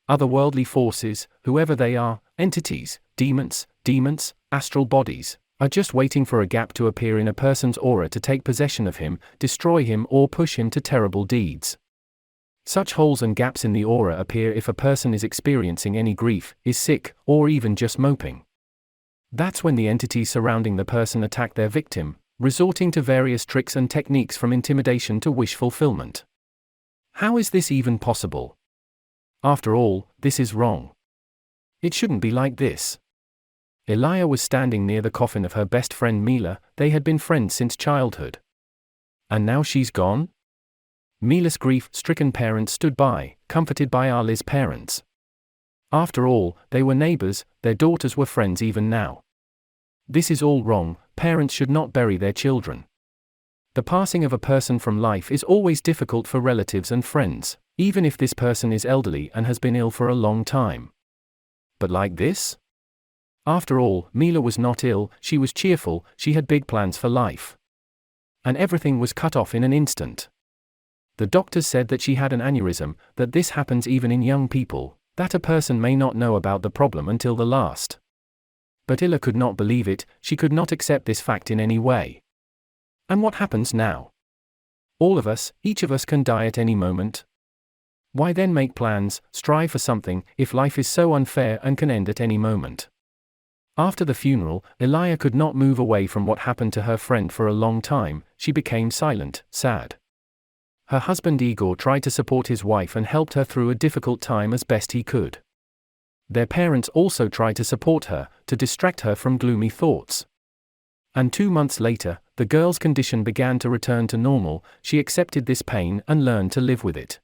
Otherworldly forces, whoever they are, entities, demons, astral bodies, are just waiting for a gap to appear in a person's aura to take possession of him, destroy him, or push him to terrible deeds. Such holes and gaps in the aura appear if a person is experiencing any grief, is sick, or even just moping. That's when the entities surrounding the person attack their victim, resorting to various tricks and techniques from intimidation to wish fulfillment. How is this even possible? After all, this is wrong. It shouldn't be like this. Elia was standing near the coffin of her best friend Mila. They had been friends since childhood. And now she's gone? Mila's grief-stricken parents stood by, comforted by Ali's parents. After all, they were neighbors, their daughters were friends even now. This is all wrong. Parents should not bury their children. The passing of a person from life is always difficult for relatives and friends, even if this person is elderly and has been ill for a long time. But like this? After all, Mila was not ill, she was cheerful, she had big plans for life. And everything was cut off in an instant. The doctors said that she had an aneurysm, that this happens even in young people, that a person may not know about the problem until the last. But Ila could not believe it, she could not accept this fact in any way. And what happens now? All of us, each of us can die at any moment. Why then make plans, strive for something, if life is so unfair and can end at any moment? After the funeral, Elia could not move away from what happened to her friend for a long time. She became silent, sad. Her husband Igor tried to support his wife and helped her through a difficult time as best he could. Their parents also tried to support her, to distract her from gloomy thoughts. And 2 months later, the girl's condition began to return to normal. She accepted this pain and learned to live with it.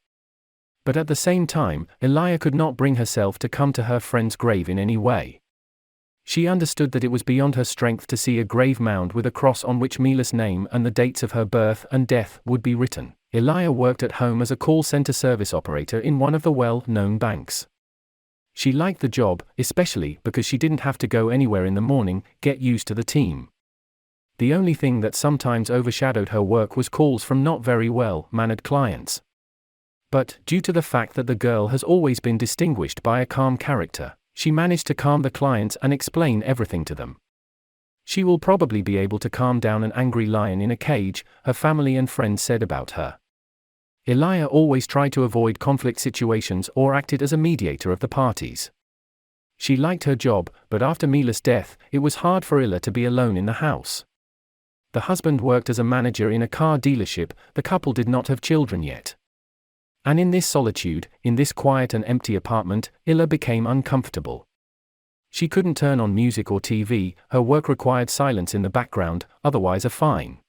But at the same time, Elia could not bring herself to come to her friend's grave in any way. She understood that it was beyond her strength to see a grave mound with a cross on which Mila's name and the dates of her birth and death would be written. Elia worked at home as a call center service operator in one of the well-known banks. She liked the job, especially because she didn't have to go anywhere in the morning, get used to the team. The only thing that sometimes overshadowed her work was calls from not very well-mannered clients. But, due to the fact that the girl has always been distinguished by a calm character, she managed to calm the clients and explain everything to them. She will probably be able to calm down an angry lion in a cage, her family and friends said about her. Elia always tried to avoid conflict situations or acted as a mediator of the parties. She liked her job, but after Mila's death, it was hard for Ila to be alone in the house. The husband worked as a manager in a car dealership, the couple did not have children yet. And in this solitude, in this quiet and empty apartment, Ila became uncomfortable. She couldn't turn on music or TV, her work required silence in the background, otherwise a fine.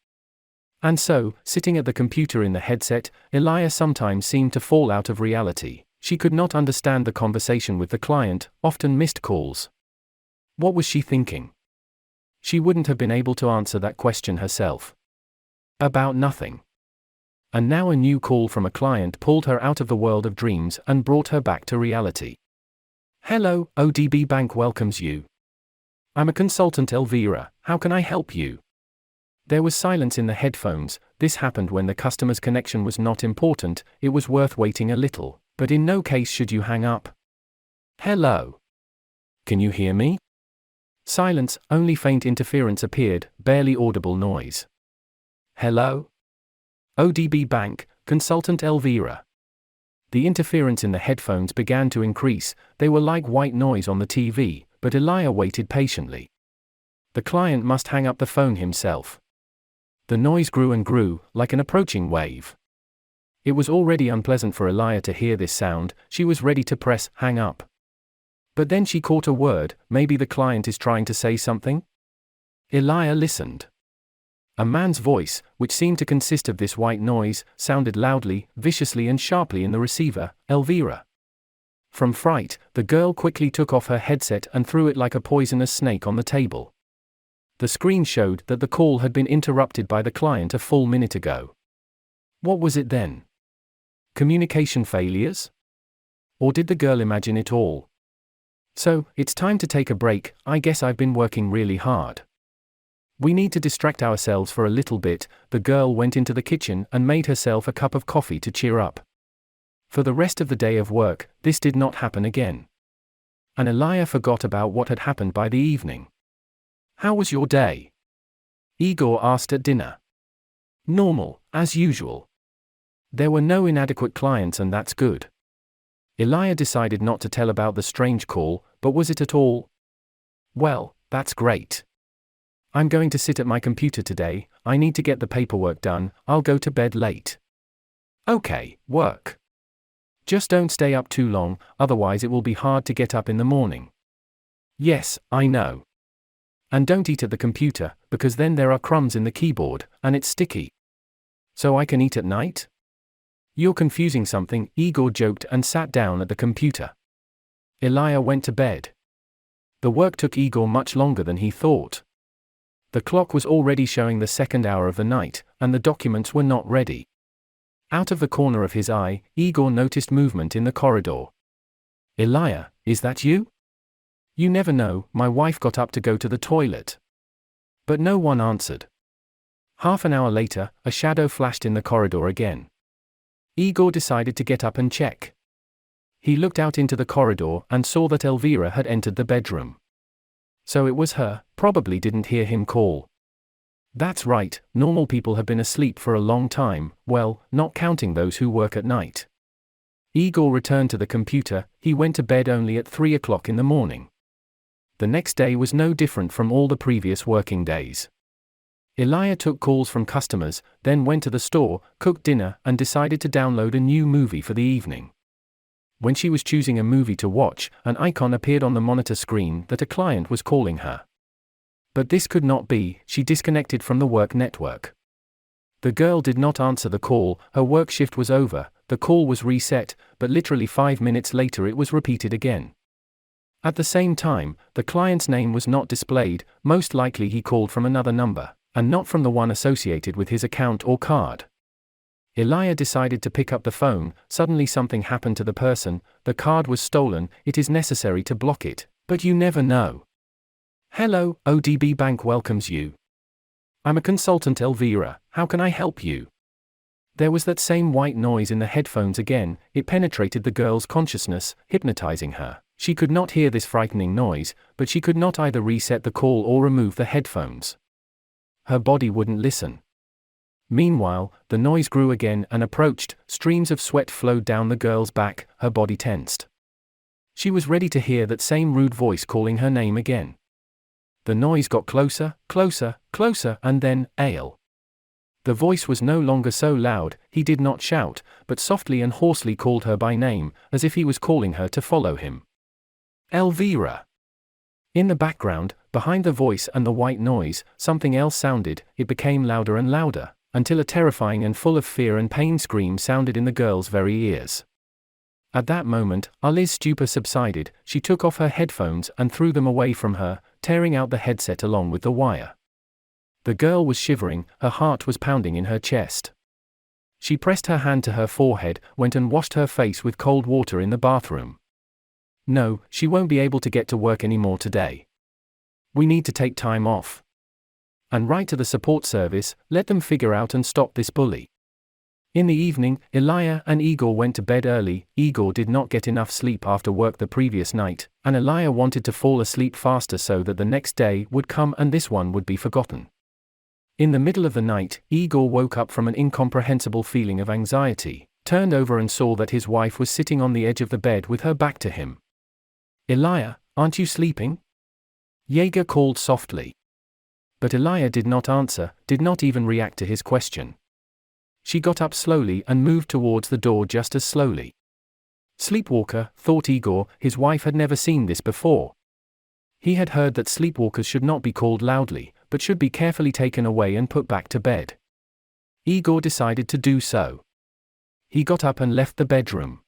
And so, sitting at the computer in the headset, Elia sometimes seemed to fall out of reality. She could not understand the conversation with the client, often missed calls. What was she thinking? She wouldn't have been able to answer that question herself. About nothing. And now a new call from a client pulled her out of the world of dreams and brought her back to reality. Hello, ODB Bank welcomes you. I'm a consultant Elvira, how can I help you? There was silence in the headphones. This happened when the customer's connection was not important, it was worth waiting a little, but in no case should you hang up. Hello. Can you hear me? Silence, only faint interference appeared, barely audible noise. Hello? ODB Bank, consultant Elvira. The interference in the headphones began to increase, they were like white noise on the TV, but Elia waited patiently. The client must hang up the phone himself. The noise grew and grew, like an approaching wave. It was already unpleasant for Elia to hear this sound, she was ready to press hang up. But then she caught a word, maybe the client is trying to say something? Elia listened. A man's voice, which seemed to consist of this white noise, sounded loudly, viciously and sharply in the receiver, Elvira. From fright, the girl quickly took off her headset and threw it like a poisonous snake on the table. The screen showed that the call had been interrupted by the client a full minute ago. What was it then? Communication failures? Or did the girl imagine it all? So, it's time to take a break, I guess I've been working really hard. We need to distract ourselves for a little bit. The girl went into the kitchen and made herself a cup of coffee to cheer up. For the rest of the day of work, this did not happen again. And Elijah forgot about what had happened by the evening. "How was your day?" Igor asked at dinner. "Normal, as usual. There were no inadequate clients, and that's good." Elijah decided not to tell about the strange call, but was it at all? "Well, that's great. I'm going to sit at my computer today, I need to get the paperwork done, I'll go to bed late." "Okay, work. Just don't stay up too long, otherwise it will be hard to get up in the morning." "Yes, I know. And don't eat at the computer, because then there are crumbs in the keyboard, and it's sticky." "So I can eat at night?" "You're confusing something," Igor joked and sat down at the computer. Elijah went to bed. The work took Igor much longer than he thought. The clock was already showing the second hour of the night, and the documents were not ready. Out of the corner of his eye, Igor noticed movement in the corridor. "Elijah, is that you?" "You never know, my wife got up to go to the toilet." But no one answered. Half an hour later, a shadow flashed in the corridor again. Igor decided to get up and check. He looked out into the corridor and saw that Elvira had entered the bedroom. So it was her, probably didn't hear him call. That's right, normal people have been asleep for a long time, well, not counting those who work at night. Igor returned to the computer, he went to bed only at 3 o'clock in the morning. The next day was no different from all the previous working days. Elijah took calls from customers, then went to the store, cooked dinner, and decided to download a new movie for the evening. When she was choosing a movie to watch, an icon appeared on the monitor screen that a client was calling her. But this could not be, she disconnected from the work network. The girl did not answer the call, her work shift was over, the call was reset, but literally 5 minutes later it was repeated again. At the same time, the client's name was not displayed, most likely he called from another number, and not from the one associated with his account or card. Elijah decided to pick up the phone, suddenly something happened to the person, the card was stolen, it is necessary to block it, but you never know. "Hello, ODB Bank welcomes you. I'm a consultant Elvira, how can I help you?" There was that same white noise in the headphones again, it penetrated the girl's consciousness, hypnotizing her. She could not hear this frightening noise, but she could not either reset the call or remove the headphones. Her body wouldn't listen. Meanwhile, the noise grew again and approached, streams of sweat flowed down the girl's back, her body tensed. She was ready to hear that same rude voice calling her name again. The noise got closer, closer, closer, and then, Ale. The voice was no longer so loud, he did not shout, but softly and hoarsely called her by name, as if he was calling her to follow him. "Elvira." In the background, behind the voice and the white noise, something else sounded, it became louder and louder, until a terrifying and full of fear and pain scream sounded in the girl's very ears. At that moment, Ali's stupor subsided, she took off her headphones and threw them away from her, tearing out the headset along with the wire. The girl was shivering, her heart was pounding in her chest. She pressed her hand to her forehead, went and washed her face with cold water in the bathroom. No, she won't be able to get to work anymore today. We need to take time off. And write to the support service, let them figure out and stop this bully. In the evening, Elijah and Igor went to bed early. Igor did not get enough sleep after work the previous night, and Elijah wanted to fall asleep faster so that the next day would come and this one would be forgotten. In the middle of the night, Igor woke up from an incomprehensible feeling of anxiety, turned over and saw that his wife was sitting on the edge of the bed with her back to him. "Elijah, aren't you sleeping?" Jaeger called softly. But Elijah did not answer, did not even react to his question. She got up slowly and moved towards the door just as slowly. Sleepwalker, thought Igor, his wife had never seen this before. He had heard that sleepwalkers should not be called loudly, but should be carefully taken away and put back to bed. Igor decided to do so. He got up and left the bedroom.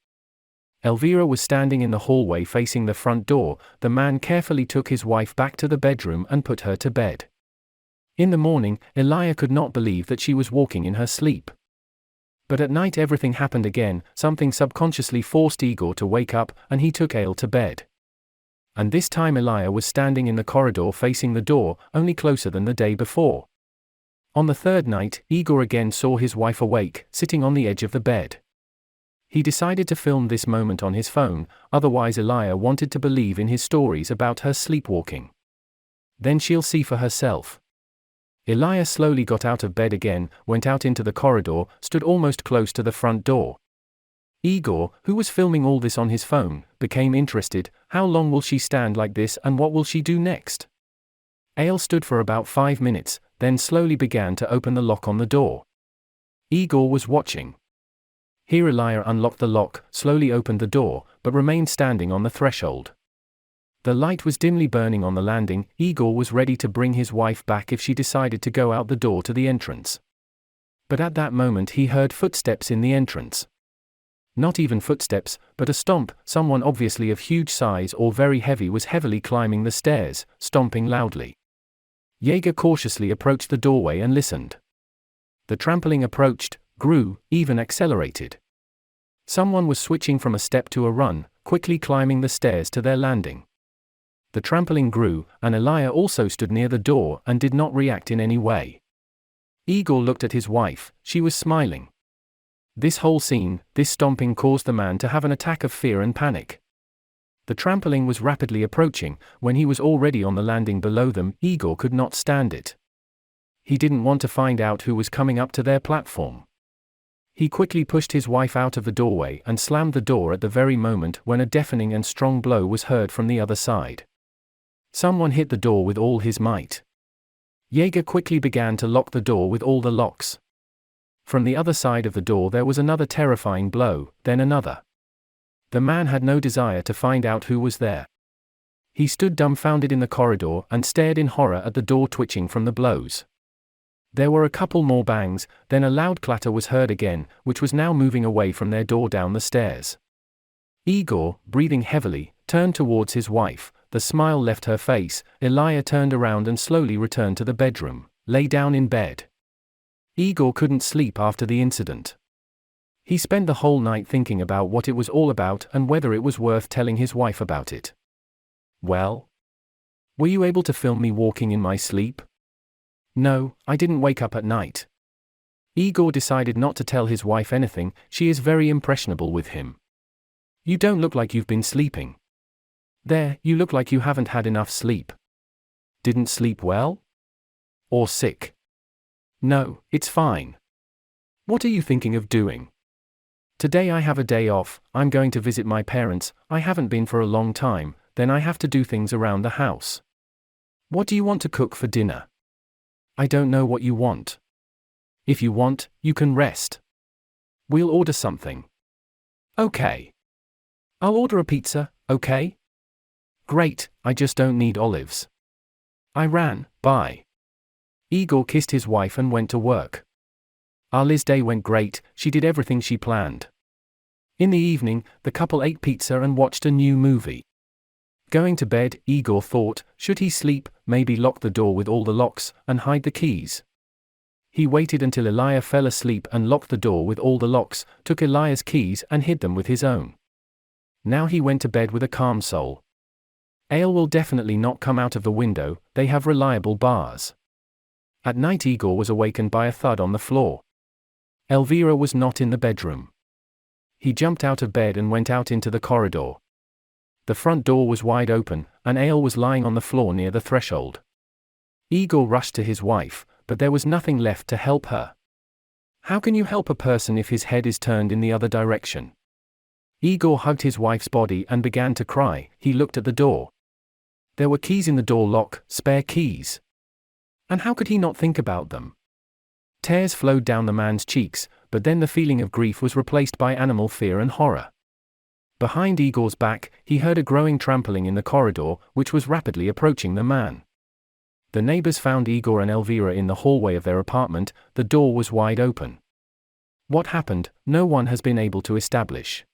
Elvira was standing in the hallway facing the front door. The man carefully took his wife back to the bedroom and put her to bed. In the morning, Elijah could not believe that she was walking in her sleep. But at night everything happened again, something subconsciously forced Igor to wake up, and he took Ale to bed. And this time Elijah was standing in the corridor facing the door, only closer than the day before. On the third night, Igor again saw his wife awake, sitting on the edge of the bed. He decided to film this moment on his phone, otherwise Elijah wanted to believe in his stories about her sleepwalking. Then she'll see for herself. Elijah slowly got out of bed again, went out into the corridor, stood almost close to the front door. Igor, who was filming all this on his phone, became interested. How long will she stand like this and what will she do next? Ale stood for about 5 minutes, then slowly began to open the lock on the door. Igor was watching. Here Elijah unlocked the lock, slowly opened the door, but remained standing on the threshold. The light was dimly burning on the landing. Igor was ready to bring his wife back if she decided to go out the door to the entrance. But at that moment he heard footsteps in the entrance. Not even footsteps, but a stomp. Someone obviously of huge size or very heavy was heavily climbing the stairs, stomping loudly. Jaeger cautiously approached the doorway and listened. The trampling approached, grew, even accelerated. Someone was switching from a step to a run, quickly climbing the stairs to their landing. The trampling grew, and Elijah also stood near the door and did not react in any way. Igor looked at his wife. She was smiling. This whole scene, this stomping caused the man to have an attack of fear and panic. The trampling was rapidly approaching. When he was already on the landing below them, Igor could not stand it. He didn't want to find out who was coming up to their platform. He quickly pushed his wife out of the doorway and slammed the door at the very moment when a deafening and strong blow was heard from the other side. Someone hit the door with all his might. Jaeger quickly began to lock the door with all the locks. From the other side of the door there was another terrifying blow, then another. The man had no desire to find out who was there. He stood dumbfounded in the corridor and stared in horror at the door twitching from the blows. There were a couple more bangs, then a loud clatter was heard again, which was now moving away from their door down the stairs. Igor, breathing heavily, turned towards his wife. The smile left her face. Elijah turned around and slowly returned to the bedroom, lay down in bed. Igor couldn't sleep after the incident. He spent the whole night thinking about what it was all about and whether it was worth telling his wife about it. Well? Were you able to film me walking in my sleep? No, I didn't wake up at night. Igor decided not to tell his wife anything. She is very impressionable with him. You don't look like you've been sleeping. There, you look like you haven't had enough sleep. Didn't sleep well? Or sick? No, it's fine. What are you thinking of doing? Today I have a day off. I'm going to visit my parents. I haven't been for a long time. Then I have to do things around the house. What do you want to cook for dinner? I don't know what you want. If you want, you can rest. We'll order something. Okay. I'll order a pizza, okay? Great, I just don't need olives. I ran, bye. Igor kissed his wife and went to work. Ali's day went great. She did everything she planned. In the evening, the couple ate pizza and watched a new movie. Going to bed, Igor thought, should he sleep, maybe lock the door with all the locks, and hide the keys. He waited until Elijah fell asleep and locked the door with all the locks, took Elijah's keys and hid them with his own. Now he went to bed with a calm soul. Ale will definitely not come out of the window, they have reliable bars. At night Igor was awakened by a thud on the floor. Elvira was not in the bedroom. He jumped out of bed and went out into the corridor. The front door was wide open, and Ale was lying on the floor near the threshold. Igor rushed to his wife, but there was nothing left to help her. How can you help a person if his head is turned in the other direction? Igor hugged his wife's body and began to cry. He looked at the door. There were keys in the door lock, spare keys. And how could he not think about them? Tears flowed down the man's cheeks, but then the feeling of grief was replaced by animal fear and horror. Behind Igor's back, he heard a growing trampling in the corridor, which was rapidly approaching the man. The neighbors found Igor and Elvira in the hallway of their apartment. The door was wide open. What happened, no one has been able to establish.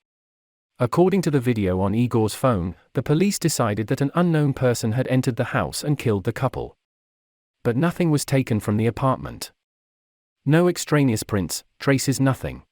According to the video on Igor's phone, the police decided that an unknown person had entered the house and killed the couple. But nothing was taken from the apartment. No extraneous prints, traces, nothing.